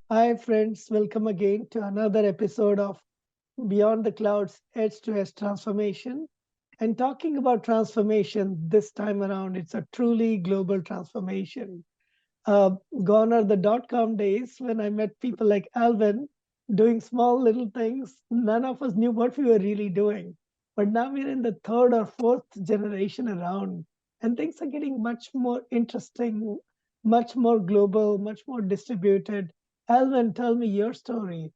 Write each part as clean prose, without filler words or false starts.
Hi, friends. Welcome again to another episode of Beyond the Clouds Edge to Edge Transformation. And talking about transformation this time around, it's a truly global transformation. Gone are the dot-com days when I met people like Alvin doing small little things. None of us knew what we were really doing. But now we're in the third or fourth generation around, and things are getting much more interesting, much more global, much more distributed. Alvin, tell me your story.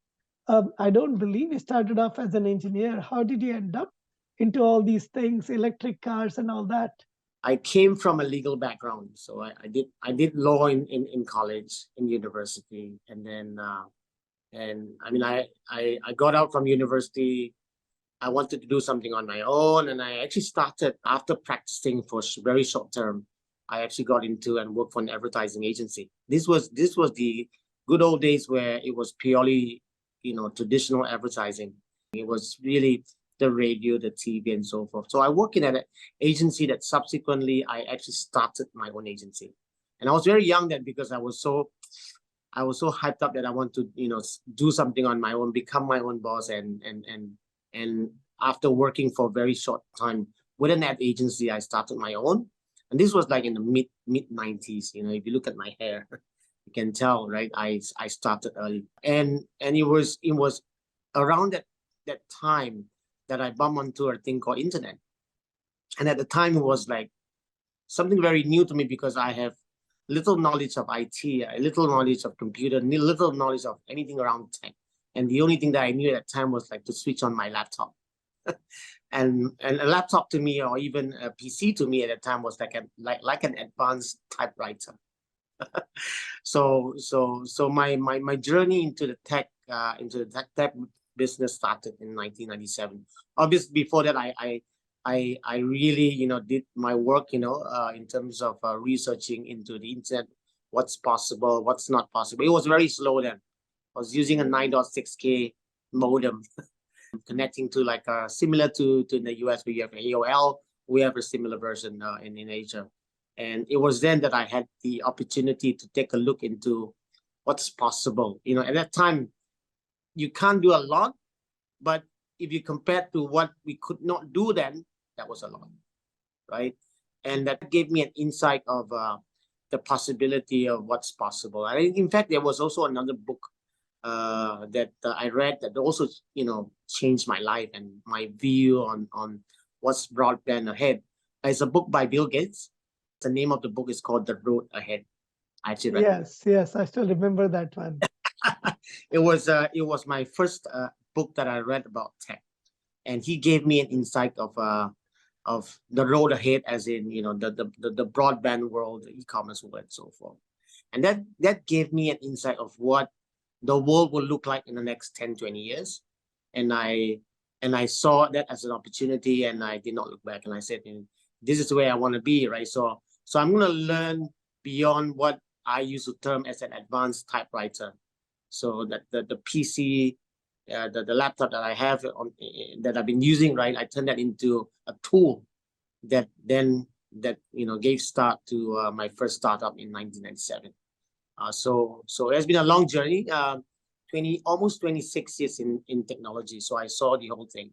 I don't believe you started off as an engineer. How did you end up into all these things, electric cars and all that? I came from a legal background, so I did law in college, in university, and then I got out from university. I wanted to do something on my own, and I actually started after practicing for very short term. I actually got into and worked for an advertising agency. This was the good old days where it was purely, traditional advertising. It was really the radio, the TV, and so forth. So I worked in an agency that subsequently I actually started my own agency. And I was very young then because I was so hyped up that I want to, do something on my own, become my own boss. And after working for a very short time with an ad agency, I started my own. And this was like in the mid 90s. If you look at my hair, you can tell, right? I started early. And it was around that time that I bumped onto a thing called internet. And at the time, it was like something very new to me because I have little knowledge of IT, little knowledge of computer, little knowledge of anything around tech. And the only thing that I knew at that time was like to switch on my laptop. and a laptop to me, or even a PC to me at that time, was like an advanced typewriter. So my journey into the tech business started in 1997. Obviously, before that, I really did my work in terms of researching into the internet, what's possible, what's not possible. It was very slow then. I was using a 9.6K modem, connecting to like similar to in the US where you have AOL. We have a similar version in Asia. And it was then that I had the opportunity to take a look into what's possible. At that time, you can't do a lot, but if you compare to what we could not do then, that was a lot, right? And that gave me an insight of the possibility of what's possible. In fact, there was also another book that I read that also, changed my life and my view on what's broadband ahead. It's a book by Bill Gates. The name of the book is called The Road Ahead. I actually read Yes, I still remember that one. It was my first book that I read about tech, and he gave me an insight of the road ahead, as in the broadband world, the e-commerce world, and so forth. And that gave me an insight of what the world will look like in the next 10, 20 years. And I saw that as an opportunity, and I did not look back. And I said, this is where I want to be, right? So I'm going to learn beyond what I used to term as an advanced typewriter. So that the PC, the laptop that I have that I've been using, right? I turned that into a tool that gave start to my first startup in 1997. So it's been a long journey, almost 26 years in technology. So I saw the whole thing.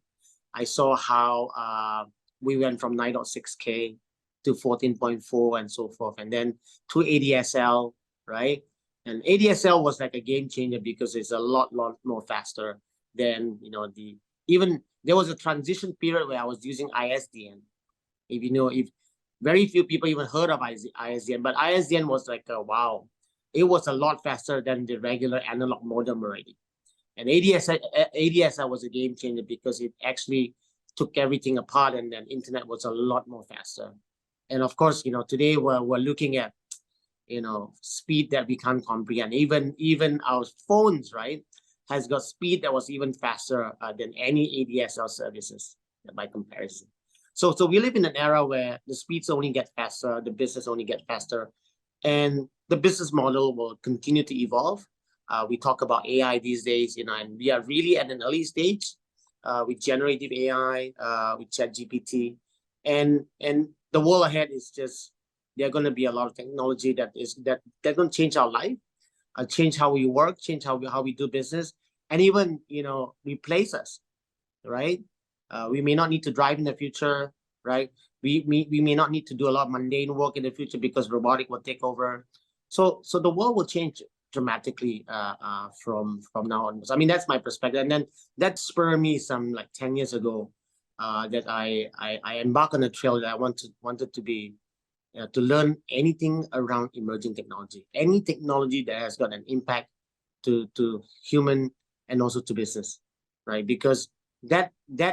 I saw how we went from 9.6K to 14.4 and so forth, and then to ADSL, right? And ADSL was like a game changer because it's a lot more faster than even there was a transition period where I was using ISDN. If very few people even heard of ISDN, but ISDN was like wow, it was a lot faster than the regular analog modem already. And ADSL was a game changer because it actually took everything apart, and then internet was a lot more faster. And of course, today we're looking at speed that we can't comprehend. Even our phones, right, has got speed that was even faster than any ADSL services by comparison. So we live in an era where the speeds only get faster, the business only get faster, and the business model will continue to evolve. We talk about AI these days, and we are really at an early stage with generative AI, with ChatGPT, and the world ahead is just there are going to be a lot of technology that's going to change our life, change how we work, change how we do business, and even replace us, right? We may not need to drive in the future, right? We may not need to do a lot of mundane work in the future because robotic will take over. So the world will change dramatically from now on. I mean, that's my perspective. And then that spurred me some like 10 years ago that I embarked on a trail that I wanted to be to learn anything around emerging technology, any technology that has got an impact to human and also to business, right? Because that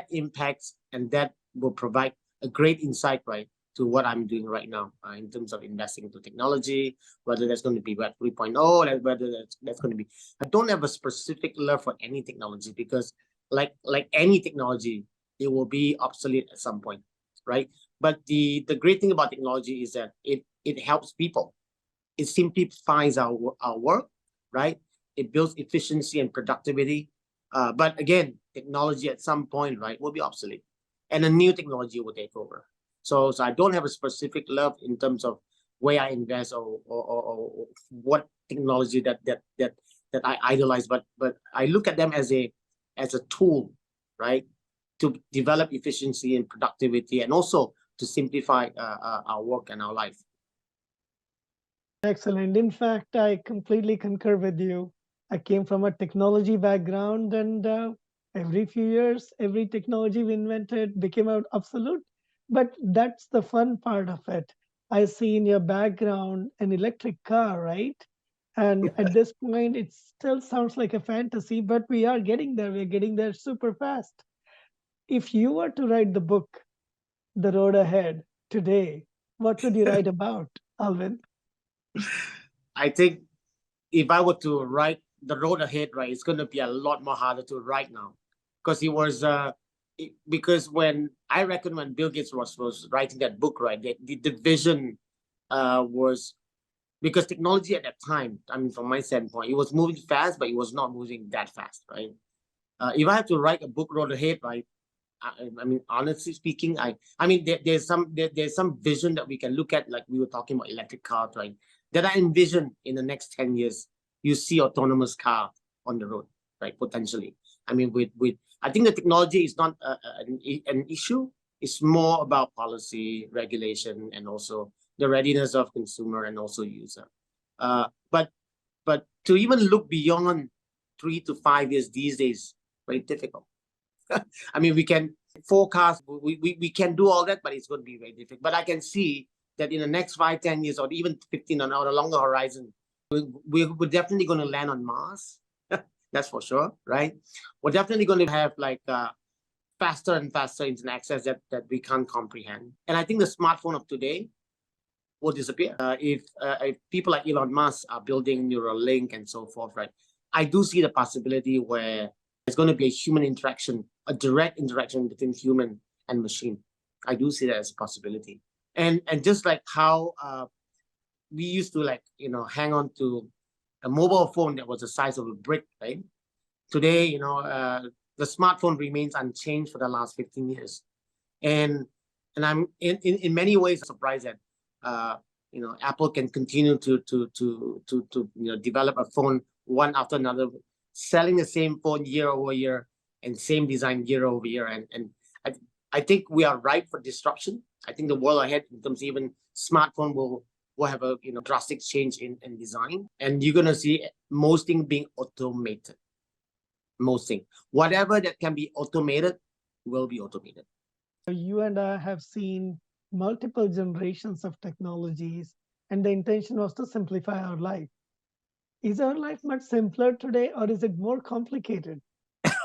impacts and that will provide a great insight, right, to what I'm doing right now in terms of investing into technology, whether that's going to be Web 3.0, whether that's going to be. I don't have a specific love for any technology because, like any technology, it will be obsolete at some point, right? But the great thing about technology is that it helps people. It simplifies our work, right? It builds efficiency and productivity. But again, technology at some point, right, will be obsolete, and a new technology will take over. So I don't have a specific love in terms of where I invest or what technology that I idolize, but I look at them as a tool, right, to develop efficiency and productivity, and also to simplify our work and our life. Excellent. In fact, I completely concur with you. I came from a technology background, and every few years, every technology we invented became obsolete. But that's the fun part of it. I see in your background an electric car, right? And at this point, it still sounds like a fantasy, but we are getting there. We're getting there super fast. If you were to write the book, The Road Ahead, today, what would you write about, Alvin? I think if I were to write The Road Ahead, right, it's going to be a lot more harder to write now, because it was because when I reckon when Bill Gates was writing that book, right, the vision was, because technology at that time, I mean, from my standpoint, it was moving fast, but it was not moving that fast, right? If I have to write a book, Road Ahead, right, I mean, honestly speaking, I mean, there's some vision that we can look at, like we were talking about electric cars, right? That I envision in the next 10 years, you see autonomous car on the road, right? Potentially. I mean, with I think the technology is not an issue. It's more about policy, regulation, and also the readiness of consumer and also user. But to even look beyond 3 to 5 years these days, very difficult. I mean, we can forecast, we can do all that, but it's going to be very difficult. But I can see that in the next 5, 10 years, or even 15 on a longer horizon, we're definitely going to land on Mars. That's for sure, right? We're definitely going to have like faster and faster internet access that we can't comprehend. And I think the smartphone of today will disappear if people like Elon Musk are building Neuralink and so forth, right? I do see the possibility where there's going to be a human interaction, a direct interaction between human and machine. I do see that as a possibility. And just like how we used to, like, hang on to a mobile phone that was the size of a brick, right? Today, the smartphone remains unchanged for the last 15 years. And I'm in many ways surprised that Apple can continue to develop a phone one after another, selling the same phone year over year and same design year over year. And I think we are ripe for disruption. I think the world ahead in terms of even smartphone will have a drastic change in design, and you're gonna see most things being automated. Most things, whatever that can be automated, will be automated. You and I have seen multiple generations of technologies, and the intention was to simplify our life. Is our life much simpler today, or is it more complicated?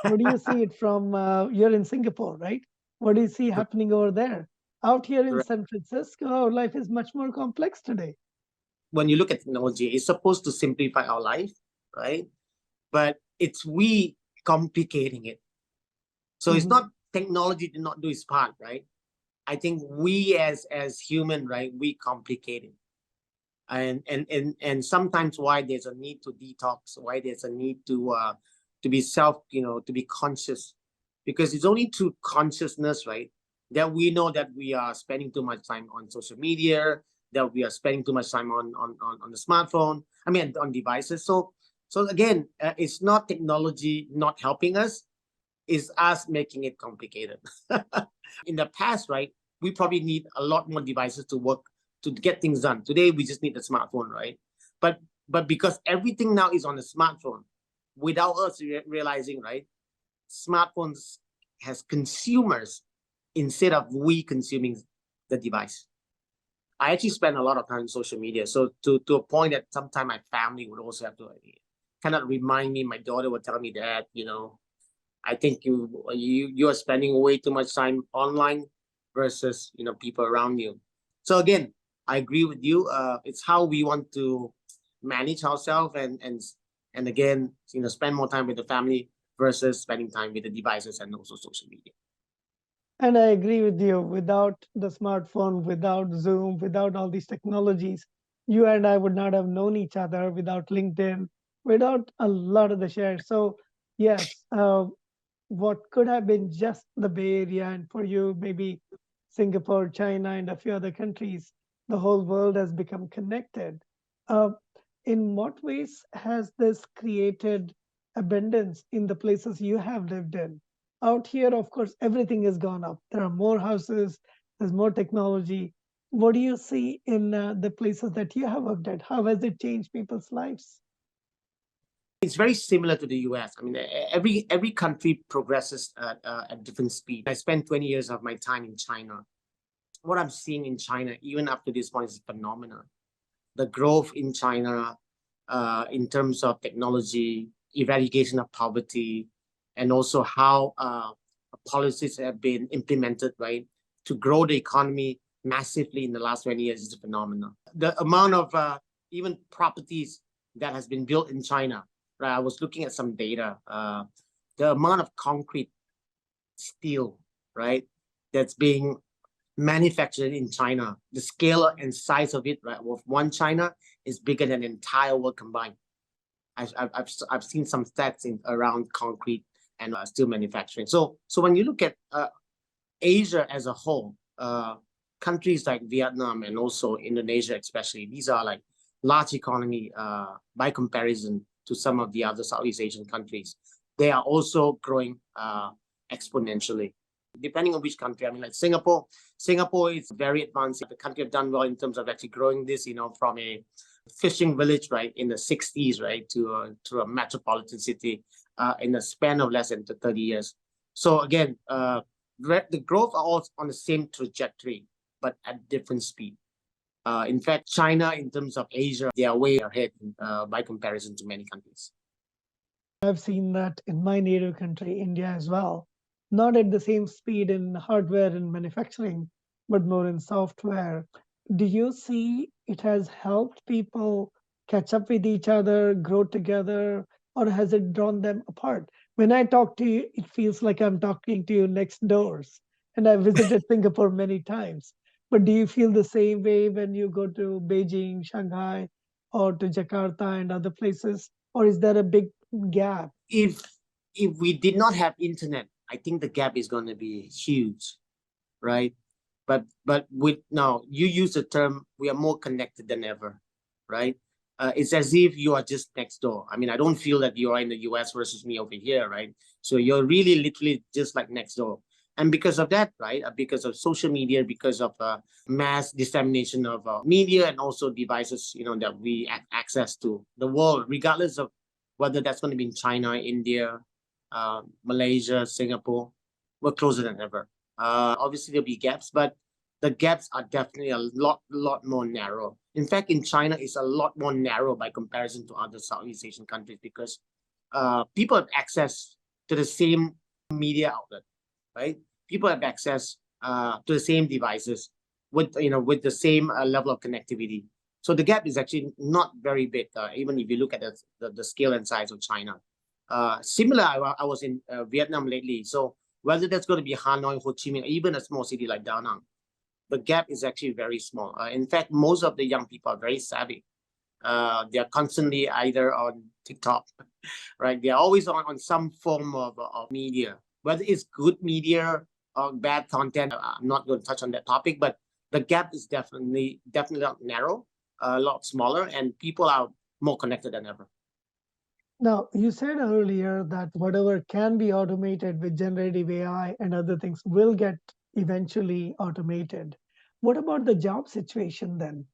What do you see it from? You're in Singapore, right? What do you see happening over there? Out here in San Francisco, our life is much more complex today. When you look at technology, it's supposed to simplify our life, right? But it's we complicating it. So it's not technology did not do its part, right? I think we as human, right, we complicate it. And sometimes why there's a need to detox, why there's a need to be to be conscious, because it's only through consciousness, right, that we know that we are spending too much time on social media, that we are spending too much time on the smartphone. I mean, on devices. So again, it's not technology not helping us, it's us making it complicated. In the past, right, we probably need a lot more devices to work to get things done. Today, we just need the smartphone, right? But because everything now is on the smartphone, without us realizing, right, smartphones has consumers instead of we consuming the device. I actually spend a lot of time on social media. So to a point that sometimes my family would also have to kind of remind me. My daughter would tell me that, I think you are spending way too much time online versus people around you. So again, I agree with you. It's how we want to manage ourselves and again, spend more time with the family versus spending time with the devices and also social media. And I agree with you. Without the smartphone, without Zoom, without all these technologies, you and I would not have known each other, without LinkedIn, without a lot of the shares. So yes, what could have been just the Bay Area, and for you, maybe Singapore, China, and a few other countries, the whole world has become connected. Uh, in what ways has this created abundance in the places you have lived in? Out here, of course, everything has gone up. There are more houses, there's more technology. What do you see in the places that you have worked at? How has it changed people's lives? It's very similar to the US. I mean, every country progresses at different speed. I spent 20 years of my time in China. What I'm seeing in China, even up to this point, is phenomenal. The growth in China, in terms of technology, eradication of poverty, and also how policies have been implemented, right, to grow the economy massively in the last 20 years is phenomenal. The amount of even properties that has been built in China, right? I was looking at some data. The amount of concrete, steel, right, that's being manufactured in China, the scale and size of it, right, with one China is bigger than the entire world combined. I've seen some stats around concrete and steel manufacturing. So when you look at Asia as a whole, countries like Vietnam and also Indonesia, especially, these are like large economy by comparison to some of the other Southeast Asian countries. They are also growing exponentially. Depending on which country, I mean, like Singapore is very advanced. The country have done well in terms of actually growing this, from a fishing village, right, in the 60s, right, to a metropolitan city in a span of less than 30 years. So again, the growth are all on the same trajectory, but at different speed. In fact, China, in terms of Asia, they are way ahead by comparison to many countries. I've seen that in my native country, India, as well. Not at the same speed in hardware and manufacturing, but more in software. Do you see it has helped people catch up with each other, grow together, or has it drawn them apart? When I talk to you, it feels like I'm talking to you next doors. And I visited Singapore many times. But do you feel the same way when you go to Beijing, Shanghai, or to Jakarta and other places? Or is there a big gap? If we did not have internet, I think the gap is going to be huge, right? But with now, you use the term, we are more connected than ever, right? It's as if you are just next door. I mean, I don't feel that you are in the US versus me over here, right? So you're really literally just like next door. And because of that, right, because of social media, because of mass dissemination of media and also devices, that we access to the world, regardless of whether that's going to be in China, India, Malaysia, Singapore, we're closer than ever. Obviously, there'll be gaps, but the gaps are definitely a lot more narrow. In fact, in China, it's a lot more narrow by comparison to other Southeast Asian countries because people have access to the same media outlet, right? People have access to the same devices with the same level of connectivity. So the gap is actually not very big, even if you look at the scale and size of China. Similar, I was in Vietnam lately. So whether that's going to be Hanoi, Ho Chi Minh, even a small city like Da Nang, the gap is actually very small. In fact, most of the young people are very savvy. They are constantly either on TikTok, right? They are always on some form of media, whether it's good media or bad content. I'm not going to touch on that topic, but the gap is definitely not narrow, a lot smaller, and people are more connected than ever. Now, you said earlier that whatever can be automated with generative AI and other things will get eventually automated. What about the job situation then?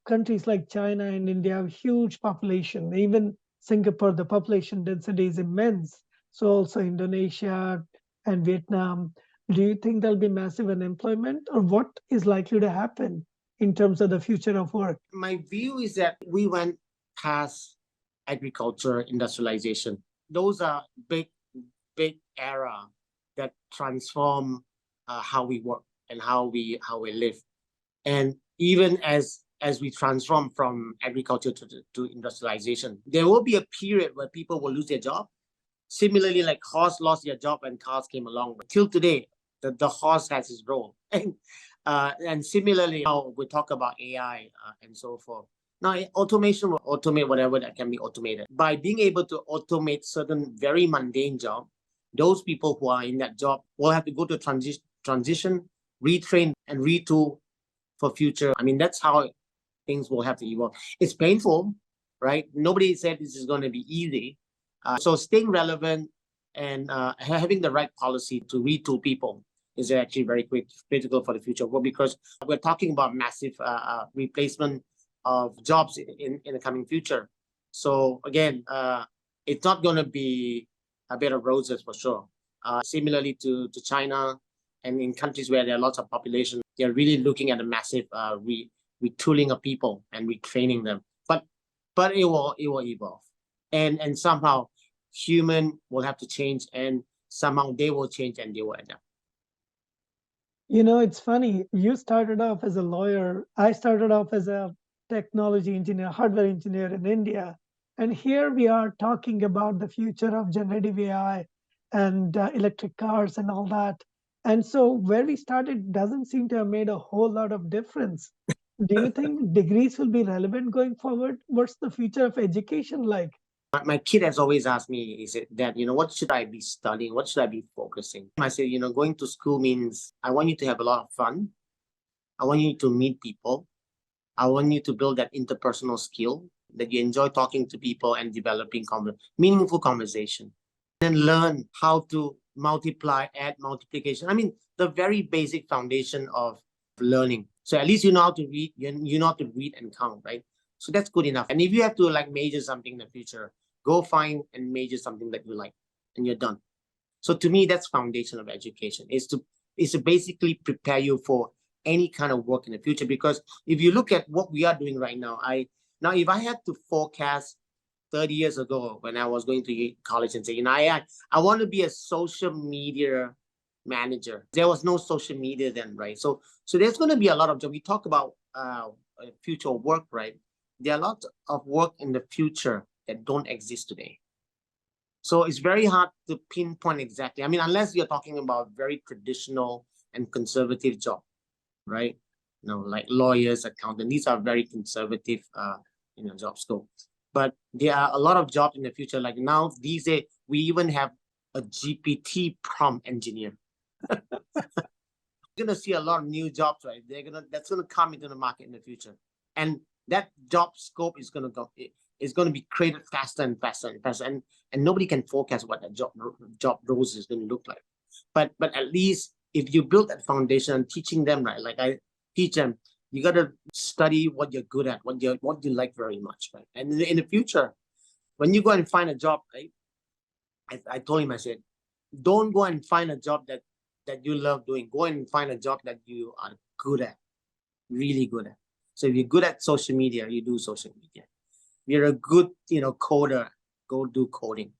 Countries like China and India have huge population. Even Singapore, the population density is immense. So also Indonesia and Vietnam. Do you think there'll be massive unemployment, or what is likely to happen in terms of the future of work? My view is that we went past agriculture, industrialization. Those are big era that transform how we work and how we live. And even as we transform from agriculture to industrialization, there will be a period where people will lose their job. Similarly, like horse lost their job when cars came along. But till today, the horse has his role. And similarly, how we talk about AI and so forth. Now, automation will automate whatever that can be automated. By being able to automate certain very mundane jobs, those people who are in that job will have to go to transition, retrain, and retool for future. I mean, that's how things will have to evolve. It's painful, right? Nobody said this is going to be easy. So staying relevant and having the right policy to retool people is actually very critical for the future. Well, because we're talking about massive replacement of jobs in the coming future. So again, it's not going to be a bed of roses for sure. Similarly to China and in countries where there are lots of population, they're really looking at a massive retooling of people and retraining them. But it will evolve, and somehow human will have to change, and somehow they will change and they will adapt. It's funny. You started off as a lawyer. I started off as a technology engineer, hardware engineer in India. And here we are talking about the future of generative AI and electric cars and all that. And so where we started doesn't seem to have made a whole lot of difference. Do you think degrees will be relevant going forward? What's the future of education like? My kid has always asked me, is it that, what should I be studying? What should I be focusing? I say, going to school means I want you to have a lot of fun. I want you to meet people. I want you to build that interpersonal skill, that you enjoy talking to people and developing meaningful conversation. Then learn how to multiply, add multiplication. I mean, the very basic foundation of learning. So at least you know how to read, you know how to read and count, right? So that's good enough. And if you have to major something in the future, go find and major something that you like, and you're done. So to me, that's foundation of education, is to basically prepare you for any kind of work in the future. Because if you look at what we are doing right now, if I had to forecast 30 years ago when I was going to college and say, I want to be a social media manager. There was no social media then, right? So there's going to be a lot of jobs. We talk about future work, right? There are lots of work in the future that don't exist today. So it's very hard to pinpoint exactly. I mean, unless you're talking about very traditional and conservative job, right? Like lawyers, accountants. These are very conservative, job scope. But there are a lot of jobs in the future. Like now, these days, we even have a GPT prompt engineer. You're gonna see a lot of new jobs, right? That's gonna come into the market in the future, and that job scope is gonna be created faster and faster and faster, and nobody can forecast what that job roles is gonna look like. But at least if you build that foundation and teaching them, right? Like I teach them, you gotta study what you're good at, what you like very much, right? And in the future, when you go and find a job, right? I told him, I said, don't go and find a job that you love doing. Go and find a job that you are good at, really good at. So if you're good at social media, you do social media. If you're a good, coder, go do coding.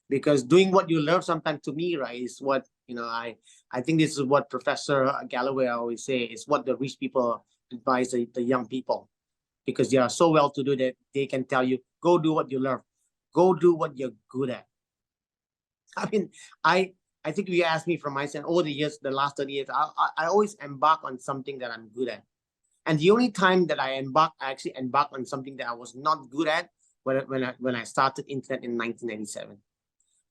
Because doing what you love sometimes, to me, right, is what, I think this is what Professor Galloway always say, is what the rich people advise the young people. Because they are so well-to-do that they can tell you, go do what you love. Go do what you're good at. I mean, I think if you ask me from myself, over the years, the last 30 years, I always embark on something that I'm good at. And the only time that I actually embarked on something that I was not good at when I started internet in 1997.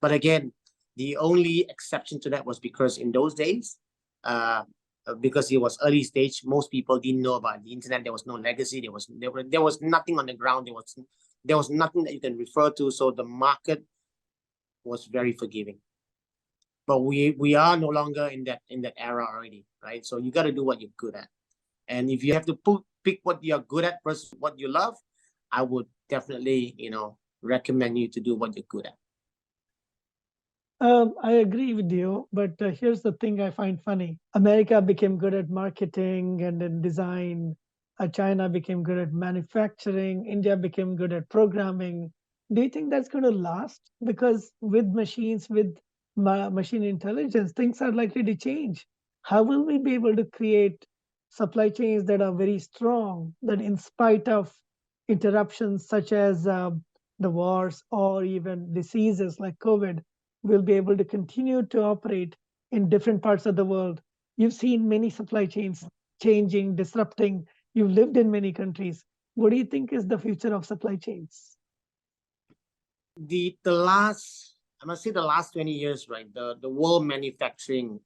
But again, the only exception to that was because in those days, because it was early stage. Most people didn't know about the internet. There was no legacy. There was nothing on the ground. There was nothing that you can refer to. So the market was very forgiving. But we are no longer in that era already, right? So you got to do what you're good at. And if you have to pick what you're good at versus what you love, I would definitely, recommend you to do what you're good at. I agree with you, but here's the thing I find funny. America became good at marketing and then design. China became good at manufacturing. India became good at programming. Do you think that's going to last? Because with machines, with machine intelligence, things are likely to change. How will we be able to create supply chains that are very strong, that in spite of interruptions such as the wars or even diseases like COVID, will be able to continue to operate in different parts of the world? You've seen many supply chains changing, disrupting. You've lived in many countries. What do you think is the future of supply chains? I must say the last 20 years, right? The world manufacturing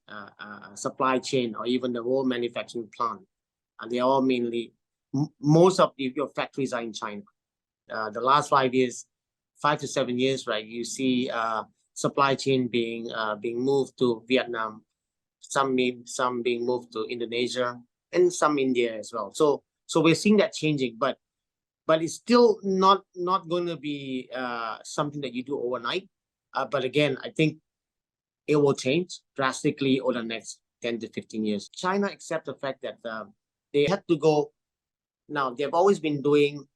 supply chain, or even the world manufacturing plant, and they're all mainly, most of your factories are in China. The last 5 to 7 years, right? You see supply chain being moved to Vietnam, some being moved to Indonesia, and some India as well. So we're seeing that changing, but it's still not going to be something that you do overnight. But again, I think it will change drastically over the next 10 to 15 years. China accept the fact that they had to go. Now, they've always been doing,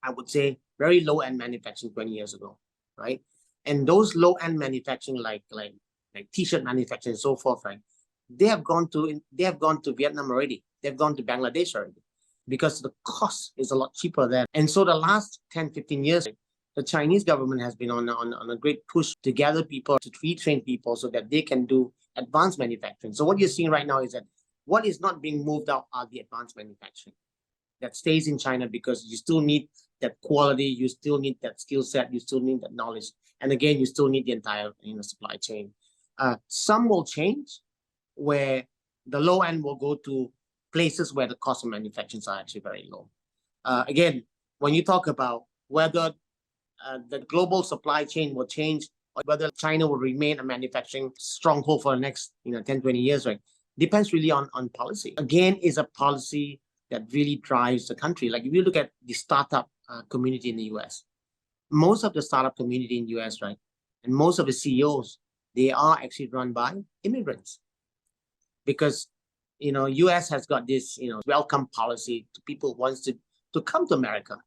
I would say, very low-end manufacturing 20 years ago, right? And those low-end manufacturing, like t-shirt manufacturing and so forth, right? They have gone to Vietnam already. They've gone to Bangladesh already, because the cost is a lot cheaper there. And so the last 10, 15 years, the Chinese government has been on a great push to gather people, to retrain people so that they can do advanced manufacturing. So what you're seeing right now is that what is not being moved out are the advanced manufacturing that stays in China, because you still need that quality, you still need that skill set, you still need that knowledge. And again, you still need the entire supply chain. Some will change, where the low end will go to places where the cost of manufacturing are actually very low. Again, when you talk about whether the global supply chain will change, or whether China will remain a manufacturing stronghold for the next 10, 20 years, right? Depends really on policy. Again, is a policy that really drives the country. Like if you look at the startup community in the US, most of the startup community in the US, right, and most of the CEOs, they are actually run by immigrants, because US has got this welcome policy to people who wants to come to America.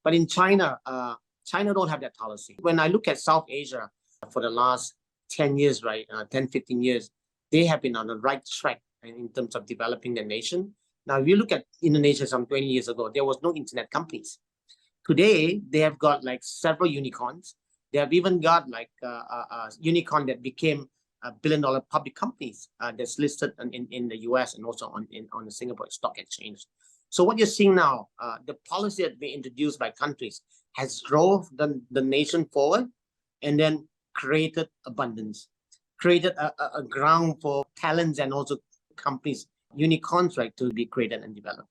But in China, China don't have that policy. When I look at South Asia for the last 10 years, right, 10, 15 years, they have been on the right track in terms of developing the nation. Now, if you look at Indonesia some 20 years ago, there was no internet companies. Today, they have got like several unicorns. They have even got like a unicorn that became $1 billion public companies that's listed in the US and also on the Singapore Stock Exchange. So what you're seeing now, the policy that been introduced by countries has drove the nation forward, and then created abundance, created a ground for talents and also companies, unicorns, right, to be created and developed.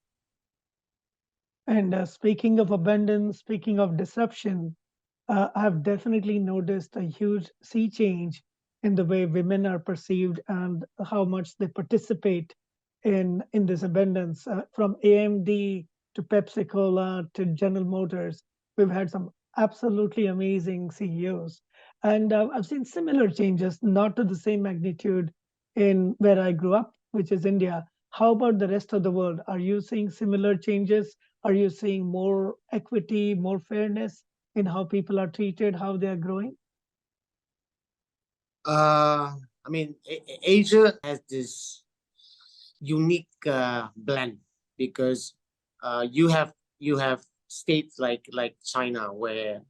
And speaking of abundance, speaking of disruption, I've definitely noticed a huge sea change in the way women are perceived and how much they participate in this abundance. From AMD to Pepsi Cola to General Motors, we've had some absolutely amazing CEOs. And I've seen similar changes, not to the same magnitude in where I grew up, which is India. How about the rest of the world? Are you seeing similar changes? Are you seeing more equity, more fairness in how people are treated, how they are growing? I mean, Asia has this unique blend, because you have states like China, where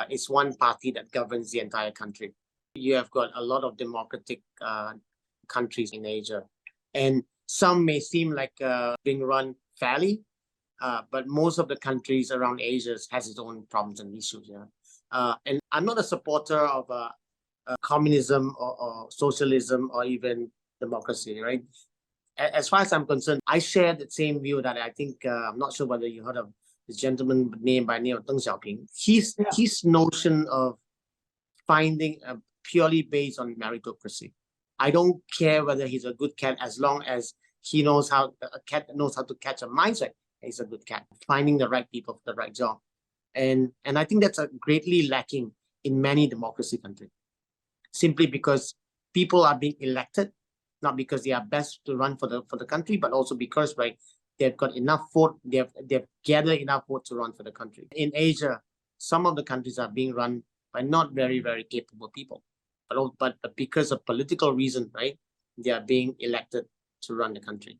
it's one party that governs the entire country. You have got a lot of democratic countries in Asia, and some may seem like being run fairly, but most of the countries around Asia has its own problems and issues. And I'm not a supporter of communism or socialism or even democracy, right? as far as I'm concerned, I share the same view that I think, I'm not sure whether you heard of this gentleman named by name of Deng Xiaoping. His notion of finding purely based on meritocracy. I don't care whether he's a good cat as long as he knows how a cat knows how to catch a mice. Right? He's a good cat. Finding the right people for the right job, and I think that's a greatly lacking in many democracy countries. Simply because people are being elected, not because they are best to run for the country, but also because they've got enough vote, they've gathered enough vote to run for the country. In Asia, some of the countries are being run by not very, very capable people, but because of political reason, right, they are being elected to run the country.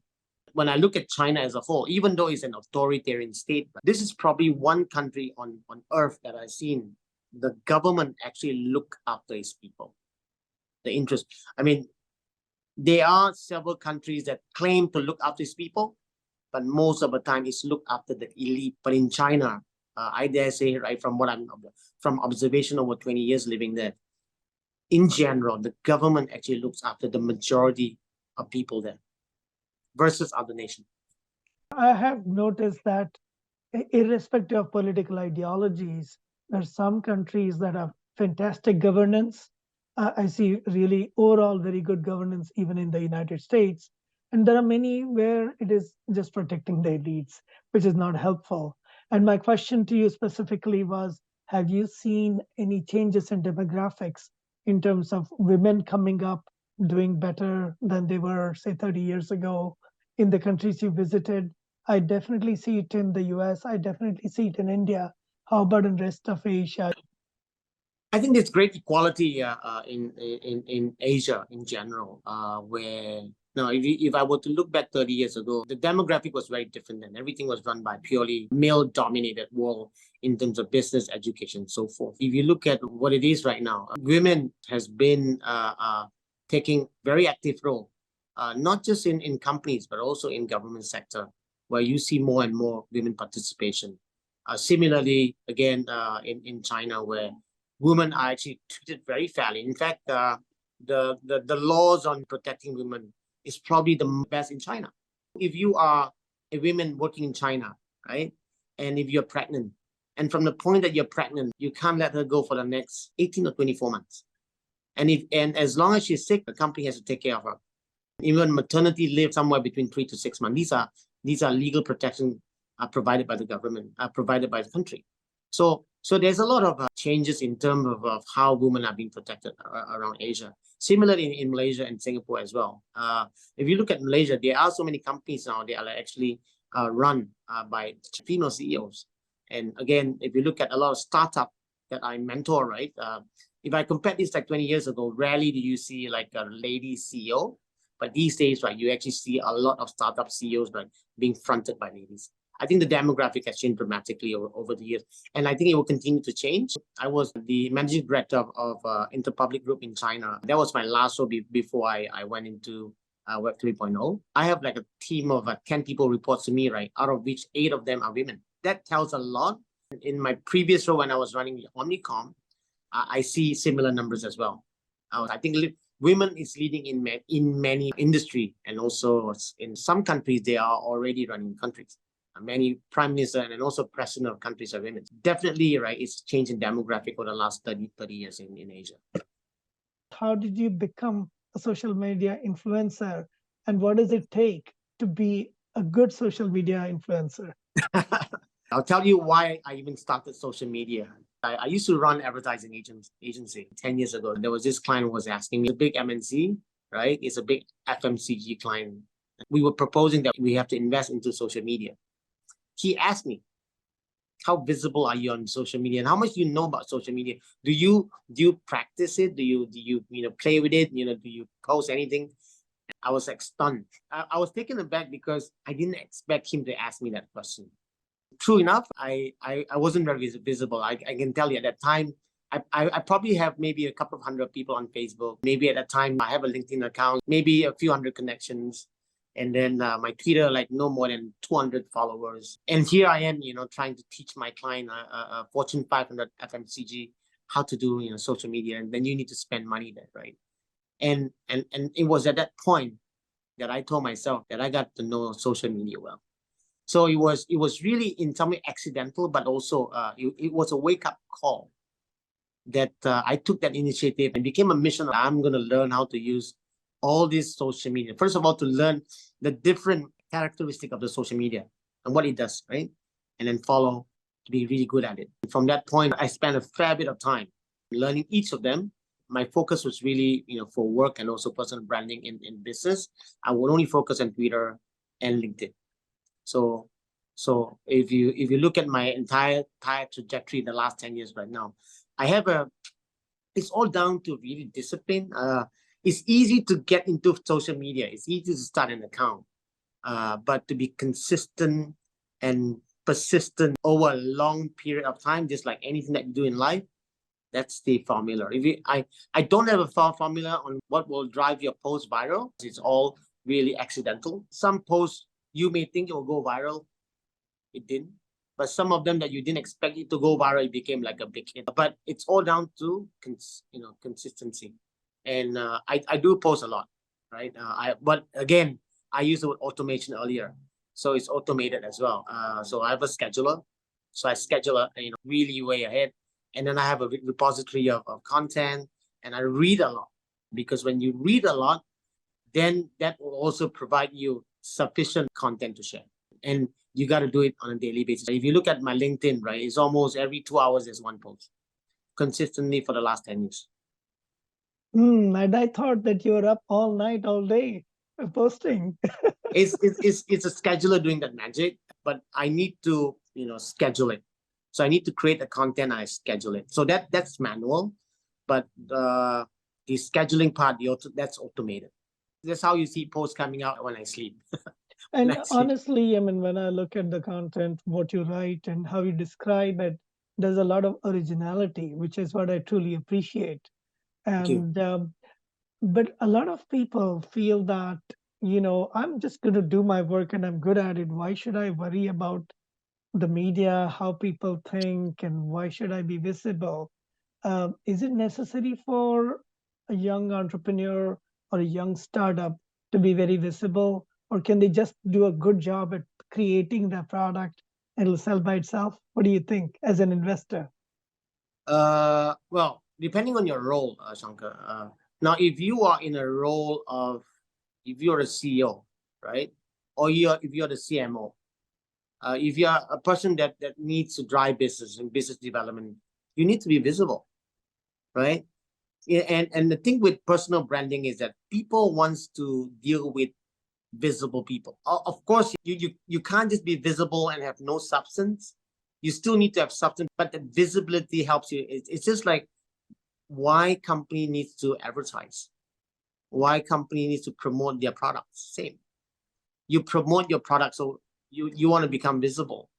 When I look at China as a whole, even though it's an authoritarian state, this is probably one country on earth that I've seen the government actually look after its people. The interest. I mean, there are several countries that claim to look after its people, but most of the time it's look after the elite. But in China, I dare say, right, from observation over 20 years living there, in general, the government actually looks after the majority of people there versus other nations. I have noticed that irrespective of political ideologies, there are some countries that have fantastic governance. I see really overall very good governance even in the United States. And there are many where it is just protecting the elites, which is not helpful. And my question to you specifically was, have you seen any changes in demographics in terms of women coming up, doing better than they were, say, 30 years ago in the countries you visited? I definitely see it in the US. I definitely see it in India. How about in rest of Asia? I think there's great equality in Asia in general, where now if I were to look back 30 years ago, the demographic was very different then. Everything was run by purely male-dominated world in terms of business, education, so forth. If you look at what it is right now, women has been taking very active role, not just in companies, but also in government sector, where you see more and more women participation. Similarly, again, in China, where women are actually treated very fairly. In fact, the laws on protecting women is probably the best in China. If you are a woman working in China, right, and if you're pregnant, and from the point that you're pregnant, you can't let her go for the next 18 or 24 months. And as long as she's sick, the company has to take care of her. Even maternity leave somewhere between 3 to 6 months. These are legal protection provided by the government, provided by the country. So there's a lot of changes in terms of how women are being protected around Asia. Similarly in Malaysia and Singapore as well. If you look at Malaysia, there are so many companies now that are actually run by female CEOs. And again, if you look at a lot of startups that I mentor, right? If I compare this like 20 years ago, rarely do you see like a lady CEO. But these days, right, you actually see a lot of startup CEOs being fronted by ladies. I think the demographic has changed dramatically over the years, and I think it will continue to change. I was the managing director of Interpublic Group in China. That was my last role before I went into Web 3.0. I have like a team of 10 people reports to me, right, out of which 8 of them are women. That tells a lot. In my previous role, when I was running Omnicom, I see similar numbers as well. I think women is leading in many industry, and also in some countries, they are already running countries. Many prime minister and also president of countries are women. Definitely, right, it's changing demographic over the last 30 years in Asia. How did you become a social media influencer? And what does it take to be a good social media influencer? I'll tell you why I even started social media. I used to run advertising agency 10 years ago. There was this client who was asking me, a big MNC, right? It's a big FMCG client. We were proposing that we have to invest into social media. He asked me, how visible are you on social media, and how much do you know about social media? Do you practice it? Do you play with it? Do you post anything? I was like stunned. I was taken aback because I didn't expect him to ask me that question. True enough, I wasn't very visible. I can tell you at that time, I probably have maybe a couple of hundred people on Facebook. Maybe at that time I have a LinkedIn account, maybe a few hundred connections. And then my Twitter, like no more than 200 followers. And here I am, trying to teach my client, Fortune 500 FMCG, how to do, social media. And then you need to spend money there, right? And it was at that point that I told myself that I got to know social media well. So it was really in some way accidental, but also it was a wake up call that I took that initiative and became a mission. I'm going to learn how to use all this social media. First of all, to learn the different characteristic of the social media and what it does, right? And then follow to be really good at it. From that point, I spent a fair bit of time learning each of them. My focus was really, for work and also personal branding in business. I would only focus on Twitter and LinkedIn. So if you look at my entire trajectory in the last 10 years right now, it's all down to really discipline. It's easy to get into social media. It's easy to start an account, but to be consistent and persistent over a long period of time, just like anything that you do in life, that's the formula. I don't have a formula on what will drive your post viral. It's all really accidental. Some posts you may think it will go viral, it didn't. But some of them that you didn't expect it to go viral, it became like a big hit. But it's all down to consistency. And I do post a lot, right? But again, I used the word automation earlier, so it's automated as well. So I have a scheduler, so I schedule really way ahead, and then I have a repository of content, and I read a lot, because when you read a lot, then that will also provide you sufficient content to share. And you got to do it on a daily basis. If you look at my LinkedIn, right, it's almost every 2 hours there's one post, consistently for the last 10 years. And I thought that you were up all night, all day posting. It's a scheduler doing that magic, but I need to schedule it. So I need to create the content, I schedule it. So that's manual, but the scheduling part, that's automated. That's how you see posts coming out when I sleep. And That's it. honestly, I mean, when I look at the content, what you write and how you describe it, there's a lot of originality, which is what I truly appreciate. Thank you. And but a lot of people feel that, I'm just going to do my work and I'm good at it. Why should I worry about the media, how people think, and why should I be visible? Is it necessary for a young entrepreneur or a young startup to be very visible, or can they just do a good job at creating their product and it'll sell by itself? What do you think as an investor? Well, depending on your role, Shankar. Now, if you are in a role of, if you're a CEO, right, or if you're the CMO, if you're a person that needs to drive business and business development, you need to be visible, right? And the thing with personal branding is that people wants to deal with visible people. Of course, you can't just be visible and have no substance. You still need to have substance, but the visibility helps you. It's just like why company needs to advertise, why company needs to promote their products. Same. You promote your product, so you want to become visible.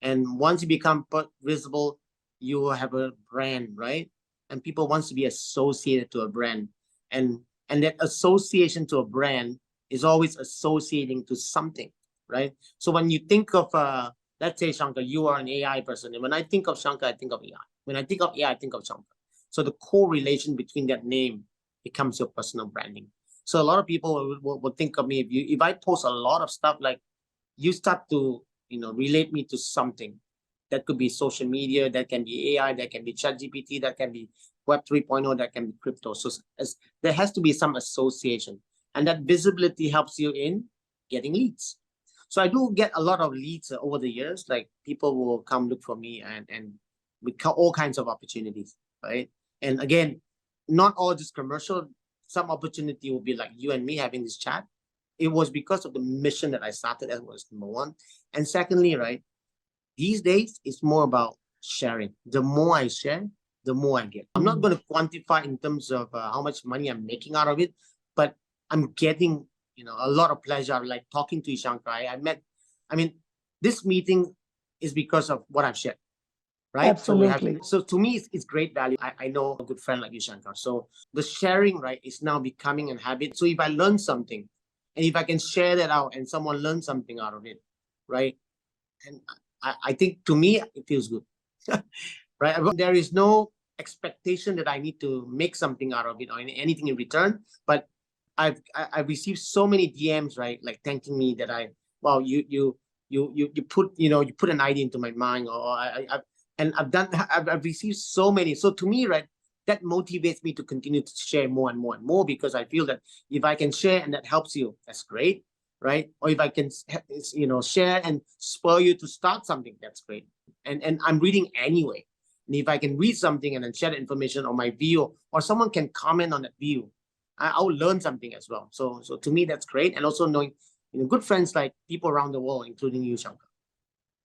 And once you become visible, you have a brand, right? And people wants to be associated to a brand. And that association to a brand is always associating to something, right? So when you think of, let's say, Shankar, you are an AI person. And when I think of Shankar, I think of AI. When I think of AI, I think of Shankar. So the correlation between that name becomes your personal branding. So a lot of people will think of me, if I post a lot of stuff, like you start to relate me to something. That could be social media, that can be AI, that can be ChatGPT, that can be Web 3.0, that can be crypto. So there has to be some association, and that visibility helps you in getting leads. So I do get a lot of leads over the years. Like people will come look for me and with all kinds of opportunities, right? And again, not all just commercial. Some opportunity will be like you and me having this chat. It was because of the mission that I started. That was number one. And secondly, right, these days it's more about sharing. The more I share, the more I get. I'm not going to quantify in terms of how much money I'm making out of it, but I'm getting a lot of pleasure. Like talking to you, Shankar. I mean, this meeting is because of what I've shared. Right? Absolutely. So to me, it's great value. I know a good friend like you, Shankar. So the sharing, right, is now becoming a habit. So if I learn something, and if I can share that out and someone learns something out of it, right? And I think to me, it feels good, right? There is no expectation that I need to make something out of it or anything in return, but I've received so many DMs, right? Like thanking me that wow, you put, you put an idea into my mind, or and I've received so many. So to me, right, that motivates me to continue to share more and more and more, because I feel that if I can share and that helps you, that's great, right? Or if I can, share and spur you to start something, that's great. And I'm reading anyway. And if I can read something and then share the information on my view, or someone can comment on that view, I will learn something as well. So to me, that's great. And also knowing, good friends, like people around the world, including you, Shankar.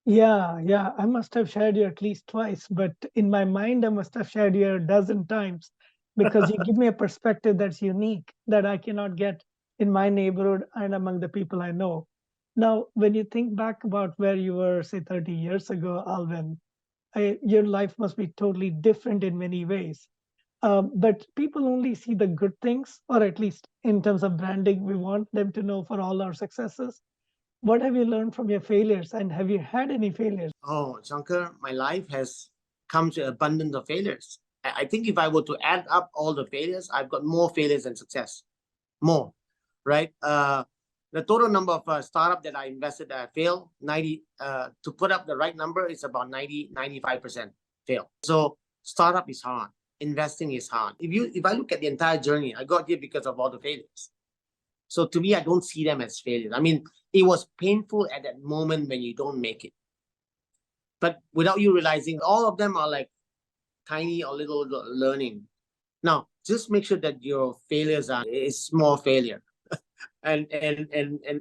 Yeah. I must have shared you at least twice, but in my mind, I must have shared you a dozen times because you give me a perspective that's unique that I cannot get in my neighborhood and among the people I know. Now, when you think back about where you were, say, 30 years ago, Alvin, your life must be totally different in many ways. But people only see the good things, or at least in terms of branding, we want them to know for all our successes. What have you learned from your failures, and have you had any failures? Oh, Shankar, my life has come to abundance of failures. I think if I were to add up all the failures, I've got more failures than success. More, right? The total number of startup that I invested that I failed, 90, to put up the right number, is about 95% fail. So startup is hard. Investing is hard. If I look at the entire journey, I got here because of all the failures. So to me, I don't see them as failures. I mean, it was painful at that moment when you don't make it. But without you realizing, all of them are like tiny or little learning. Now, just make sure that your failures are a small failure. And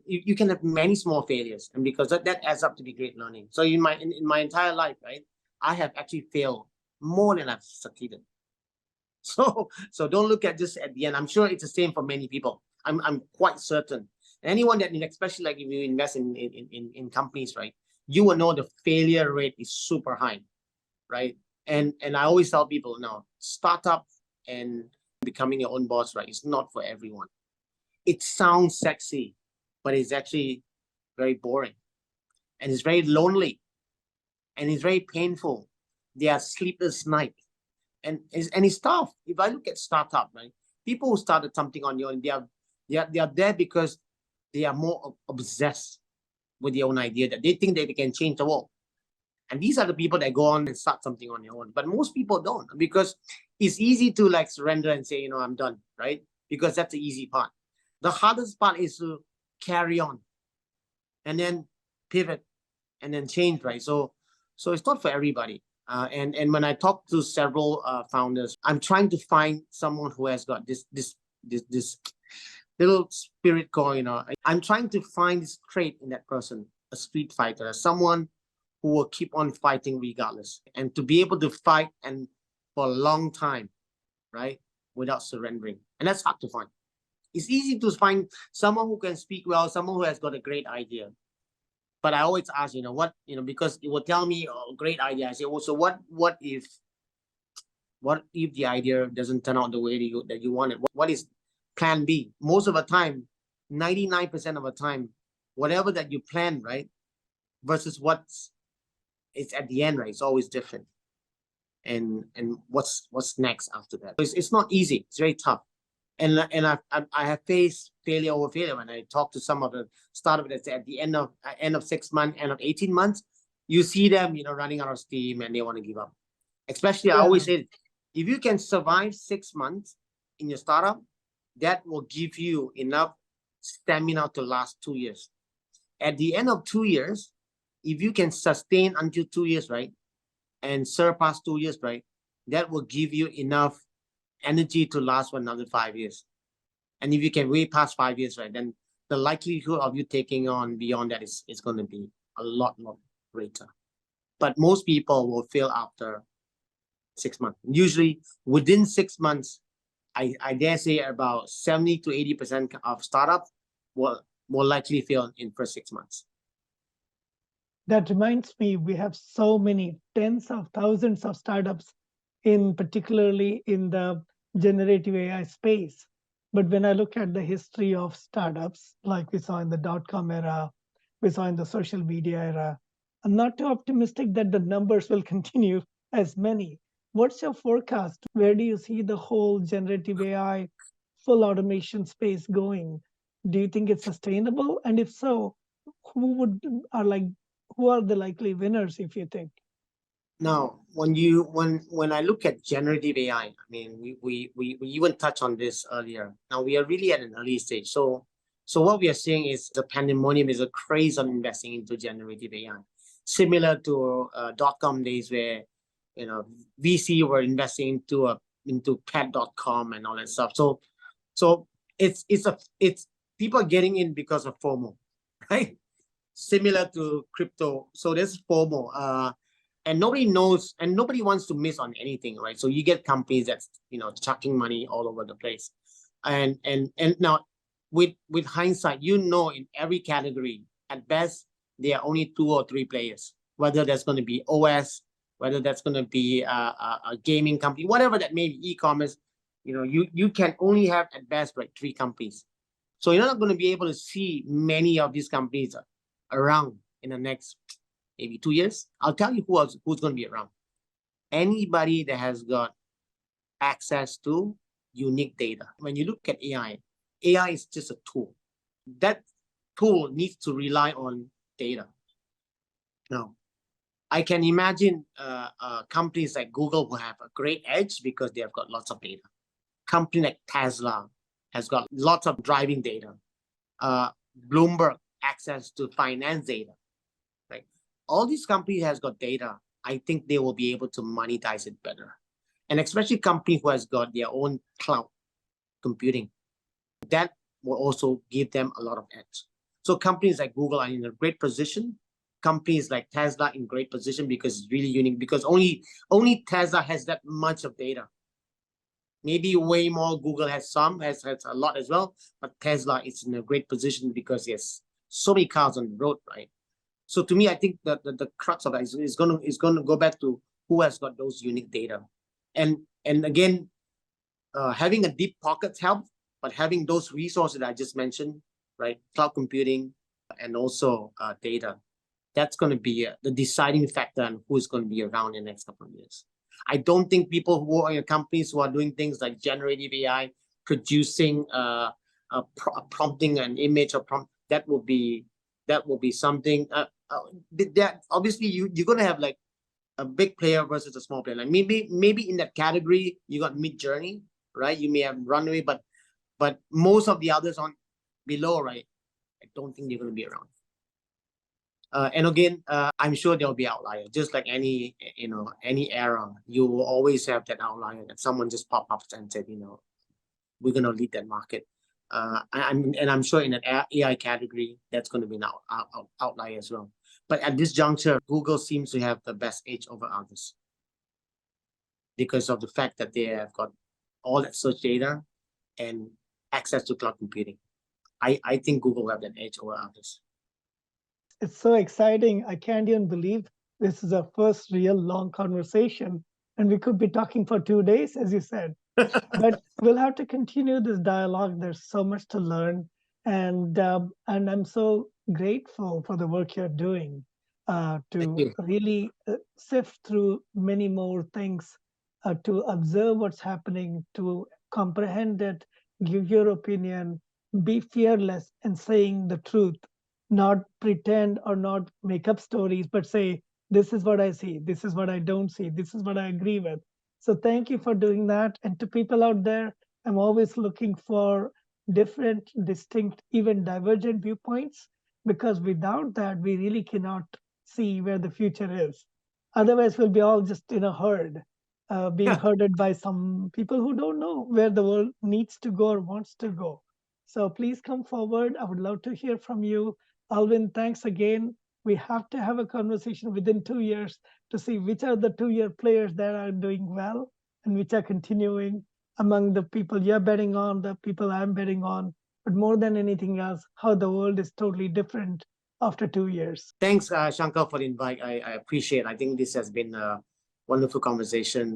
you can have many small failures, and because that adds up to be great learning. So in my entire life, right, I have actually failed more than I've succeeded. So don't look at just at the end. I'm sure it's the same for many people. I'm quite certain. Anyone that, especially like if you invest in companies, right, you will know the failure rate is super high, right? And I always tell people, now, startup and becoming your own boss, right, it's not for everyone. It sounds sexy, but it's actually very boring, and it's very lonely, and it's very painful. There are sleepless nights, and it's tough. If I look at startup, right, people who started something on your own, they are there because they are more obsessed with their own idea, that they think that they can change the world. And these are the people that go on and start something on their own. But most people don't, because it's easy to like surrender and say, I'm done, right? Because that's the easy part. The hardest part is to carry on and then pivot and then change, right? So it's not for everybody. And when I talk to several founders, I'm trying to find someone who has got this little spirit going. I'm trying to find this trait in that person, a street fighter, someone who will keep on fighting regardless, and to be able to fight and for a long time, right, without surrendering. And that's hard to find. It's easy to find someone who can speak well, someone who has got a great idea. But I always ask, because it will tell me, oh, great idea. I say, well, so what if the idea doesn't turn out the way that you want it? What is plan B? Most of the time, 99% of the time, whatever that you plan, right, versus it's at the end, right, it's always different. And what's next after that? It's not easy. It's very tough. And I have faced failure over failure. When I talk to some of the startups that's at the end of 6 months, end of 18 months, you see them, running out of steam and they want to give up. Especially, I always say, if you can survive 6 months in your startup, that will give you enough stamina to last 2 years. At the end of 2 years, if you can sustain until 2 years, right, and surpass 2 years, right, that will give you enough energy to last for another 5 years. And if you can way past 5 years, right, then the likelihood of you taking on beyond that is going to be a lot greater. But most people will fail after 6 months. Usually within 6 months, I dare say about 70 to 80% of startups will more likely fail in first 6 months. That reminds me, we have so many tens of thousands of startups, particularly in the generative AI space. But when I look at the history of startups, like we saw in the dot-com era, we saw in the social media era, I'm not too optimistic that the numbers will continue as many. What's your forecast? Where do you see the whole generative AI full automation space going, do you think it's sustainable? And if so, who would are like who are the likely winners, if you think? Now, when I look at generative AI, I mean, we even touched on this earlier. Now we are really at an early stage. So what we are seeing is the pandemonium is a craze on investing into generative AI, similar to .com days where VC were investing into pet.com and all that stuff. So it's people are getting in because of FOMO, right? Similar to crypto. So there's FOMO. And nobody knows, and nobody wants to miss on anything, right? So you get companies that's chucking money all over the place, and now with hindsight, in every category, at best there are only 2 or 3 players. Whether that's going to be OS, whether that's going to be a gaming company, whatever that may be, e-commerce, you can only have at best like 3 companies. So you're not going to be able to see many of these companies around in the next maybe 2 years. I'll tell you who's going to be around. Anybody that has got access to unique data. When you look at AI is just a tool. That tool needs to rely on data. Now, I can imagine companies like Google will have a great edge because they have got lots of data. Company like Tesla has got lots of driving data. Bloomberg access to finance data. All these companies has got data. I think they will be able to monetize it better. And especially company who has got their own cloud computing. That will also give them a lot of edge. So companies like Google are in a great position. Companies like Tesla in great position because it's really unique, because only Tesla has that much of data. Maybe way more. Google has a lot as well, but Tesla is in a great position because there's so many cars on the road, right? So to me, I think that the crux of that is going to go back to who has got those unique data, and again, having a deep pockets helps, but having those resources that I just mentioned, right, cloud computing and also data, that's going to be the deciding factor on who is going to be around in the next couple of years. I don't think people who are in companies who are doing things like generative AI, producing prompting an image or prompt, that will be something. That obviously you're gonna have like a big player versus a small player. Like maybe in that category you got Mid-Journey, right? You may have Runway, but most of the others on below, right? I don't think they're gonna be around. And again, I'm sure there'll be outliers. Just like any era, you will always have that outlier that someone just pop up and said, we're gonna lead that market. I'm sure in an AI category, that's going to be an outlier as well. But at this juncture, Google seems to have the best edge over others because of the fact that they have got all that search data and access to cloud computing. I think Google will have that edge over others. It's so exciting. I can't even believe this is our first real long conversation, and we could be talking for 2 days, as you said. But we'll have to continue this dialogue. There's so much to learn, and I'm so grateful for the work you're doing to really sift through many more things, to observe what's happening, to comprehend it, give your opinion, be fearless in saying the truth, not pretend or not make up stories, but say, this is what I see, this is what I don't see, this is what I agree with. So thank you for doing that. And to people out there, I'm always looking for different, distinct, even divergent viewpoints, because without that, we really cannot see where the future is. Otherwise, we'll be all just in a herd, being herded by some people who don't know where the world needs to go or wants to go. So please come forward. I would love to hear from you. Alvin, thanks again. We have to have a conversation within 2 years to see which are the 2-year players that are doing well and which are continuing among the people you're betting on, the people I'm betting on. But more than anything else, how the world is totally different after 2 years. Thanks, Shankar, for the invite. I appreciate it. I think this has been a wonderful conversation.